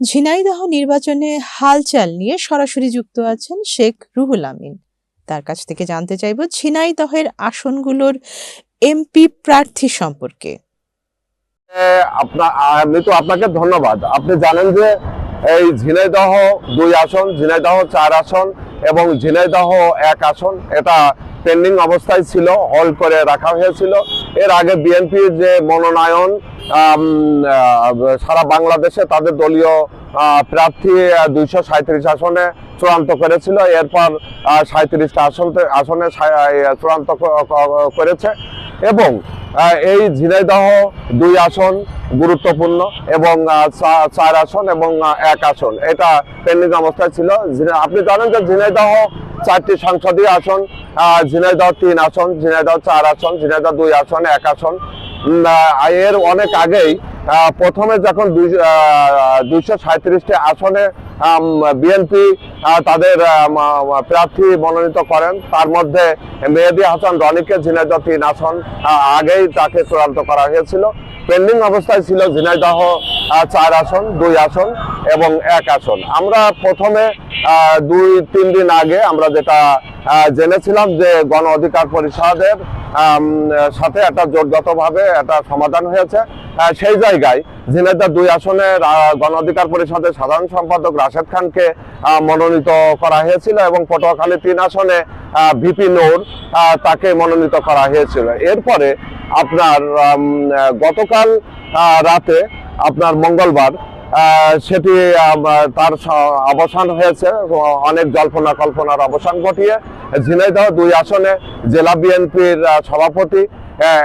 ঝিনাইদহ নির্বাচনে হালচাল নিয়ে সরাসরি যুক্ত আছেন শেখ রুহুল আমিন। তার কাছ থেকে জানতে চাইব ঝিনাইদহের আসনগুলোর এমপি প্রার্থী সম্পর্কে। আপনাকে ধন্যবাদ। আপনি জানেন যে এই ঝিনাইদহ 2 আসন, ঝিনাইদহ 4 আসন এবং ঝিনাইদহ 1 আসন এটা পেন্ডিং অবস্থায় ছিল, হল করে রাখা হয়েছিল। এর আগে বিএনপির যে মনোনয়ন সারা বাংলাদেশে তাদের দলীয় প্রার্থী 237 আসনে চূড়ান্ত করেছিল। এরপর 37টা আসনে চূড়ান্ত করেছে এবং এই ঝিনাইদহ 2 আসন গুরুত্বপূর্ণ এবং 4 আসন এবং 1 আসন এটা পেন্ডিং অবস্থায় ছিল। আপনি জানেন যে ঝিনাইদহ 4টি সংসদীয় আসন, ঝিনাইদহ 3 আসন, ঝিনাইদহ 4 আসন, ঝিনাইদহ 2 আসন, 1 আসন। এর অনেক আগেই প্রথমে যখন 237টি আসনে বিএনপি তাদের প্রার্থী মনোনীত করেন, তার মধ্যে মেহেদী হাসান রনিকে ঝিনাইদহ 3 আসন আগেই তাকে চূড়ান্ত করা হয়েছিল। পেন্ডিং অবস্থায় ছিল ঝিনাইদহ 4 আসন, 2 আসন এবং 1 আসন। আমরা প্রথমে 2-3 দিন আগে আমরা যেটা জেনেছিলাম যে গণ অধিকার পরিষদের সাথে একটা জোটগতভাবে একটা সমাধান হয়েছে। সেই জায়গায় ঝিনাইদহ 2 আসনের গণ অধিকার পরিষদের সাধারণ সম্পাদক রাশেদ খানকে মনোনীত করা হয়েছিল এবং পটুয়াখালী 3 আসনে ভিপি নূর তাকে মনোনীত করা হয়েছিল। এরপরে আপনার গতকাল রাতে আপনার মঙ্গলবার সেটি তার অবসান হয়েছে, অনেক জল্পনা কল্পনার অবসান ঘটিয়ে ঝিনাইদহ 2 আসনে জেলা বিএনপির সভাপতি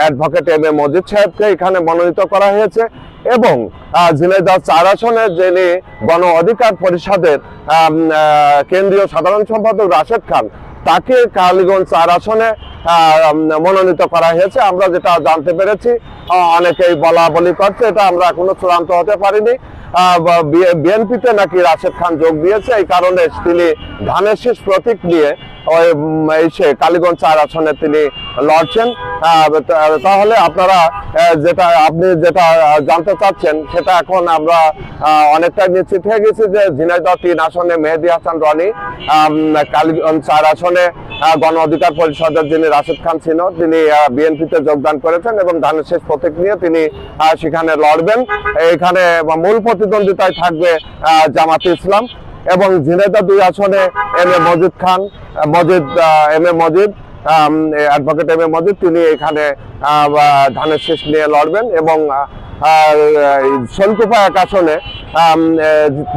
অ্যাডভোকেট এম এ মজিদ সাহেবকে এখানে মনোনীত করা হয়েছে এবং ঝিনাইদহ 4 আসনে যিনি গণ অধিকার পরিষদের কেন্দ্রীয় সাধারণ সম্পাদক রাশেদ খান তাকে কালীগঞ্জ 4 আসনে মনোনীত করা হয়েছে। আমরা যেটা জানতে পেরেছি, অনেকেই বলা বলি করছে, এটা আমরা এখনো চূড়ান্ত হতে পারিনি। বিএনপিতে নাকি রাশেদ খান যোগ দিয়েছে, এই কারণে তিনি ধানের শীষ প্রতীক নিয়ে এসে কালীগঞ্জ 4 আসনে তিনি লড়ছেন। তাহলে আপনারা আপনি যেটা জানতে চাচ্ছেন সেটা এখন আমরা অনেকটাই নিশ্চিত হয়ে গেছি যে ঝিনাইদহ 3 আসনে মেহেদী হাসান রনি, কালীগঞ্জ 4 আসনে গণ অধিকার পরিষদের যিনি রাশেদ খান ছিল তিনি বিএনপিতে যোগদান করেছেন এবং ধানের শীষ প্রতীক নিয়ে তিনি সেখানে লড়বেন। এখানে মূল প্রতিদ্বন্দ্বিতায় থাকবে জামাতে ইসলাম এবং ঝিনাইদহ 2 আসনে M A Majid advocate M A Majid তিনি এখানে ধানের শীষ নিয়ে লড়বেন এবং শৈলকুপা 1 আসনে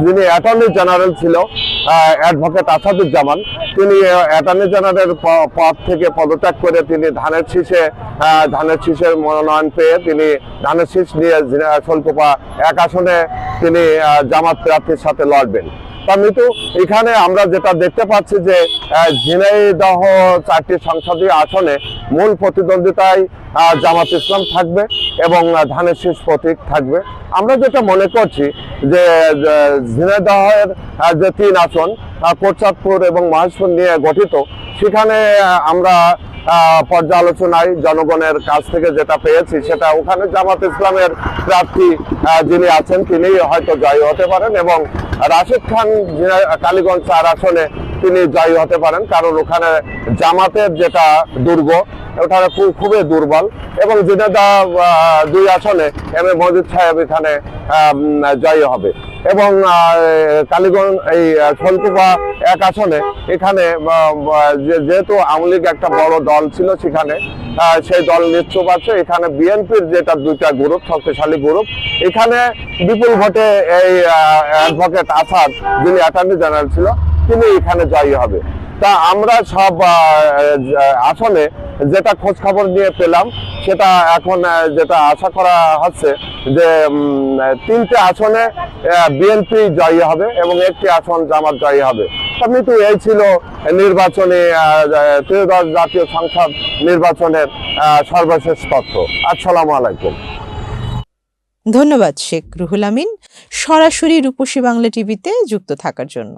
যিনি অ্যাটর্নি জেনারেল ছিল অ্যাডভোকেট আসাদুজ্জামান, তিনি অ্যাটর্নি জেনারেল পদ থেকে পদত্যাগ করে তিনি ধানের শীষের মনোনয়ন পেয়ে তিনি ধানের শীষ নিয়ে শৈলকুপা 1 আসনে তিনি জামাত প্রার্থীর সাথে লড়বেন। কিন্তু এখানে আমরা যেটা দেখতে পাচ্ছি যে ঝিনাইদহ 4টি সংসদীয় আসনে মূল প্রতিদ্বন্দ্বিতায় জামাত ইসলাম থাকবে এবং ধানের শীষ প্রতীক থাকবে। আমরা যেটা মনে করছি যে ঝিনাইদহের যে 3 আসন কোটচাঁদপুর এবং মহেশপুর নিয়ে গঠিত, সেখানে আমরা পর্যালোচনায় জনগণের কাছ থেকে যেটা পেয়েছি সেটা ওখানে জামাত ইসলামের প্রার্থী যিনি আছেন তিনি হয়তো জয়ী হতে পারেন এবং রাশেদ খান কালীগঞ্জ 4 আসনে তিনি জয়ী হতে পারেন, কারণ ওখানে জামাতের যেটা দুর্গ ওখানে খুবই দুর্বল এবং ঝিনাইদহ 2 আসনে এম এ মজিদ সাহেব এখানে জয়ী হবে এবং কালীগঞ্জ এই শৈলকুপা 1 আসনে এখানে যেহেতু আওয়ামী লীগ একটা বড় দল ছিল সেখানে সেই দল নিশ্চুপ আছে। এখানে বিএনপির যেটা 2টা গ্রুপ শক্তিশালী গ্রুপ, এখানে বিপুল ভোটে এই অ্যাডভোকেট আসাদ যিনি অ্যাটর্নি জেনারেল ছিল তিনি এখানে জয়ী হবে। তা আমরা সব আসনে যেটা খোঁজ খবর নিয়ে পেলাম সেটা এখন যেটা আশা করা হচ্ছে যে 3টে আসনে বিএনপি জয়ী হবে এবং 1টি আসন জামাত জয়ী হবে। কিন্তু এই ছিল নির্বাচনে ত্রয়োদশ জাতীয় সংসদ নির্বাচনের সর্বশেষ তথ্য। আসসালামু আলাইকুম। ধন্যবাদ শেখ রুহুল আমিন সরাসরি রূপসী বাংলা টিভিতে যুক্ত থাকার জন্য।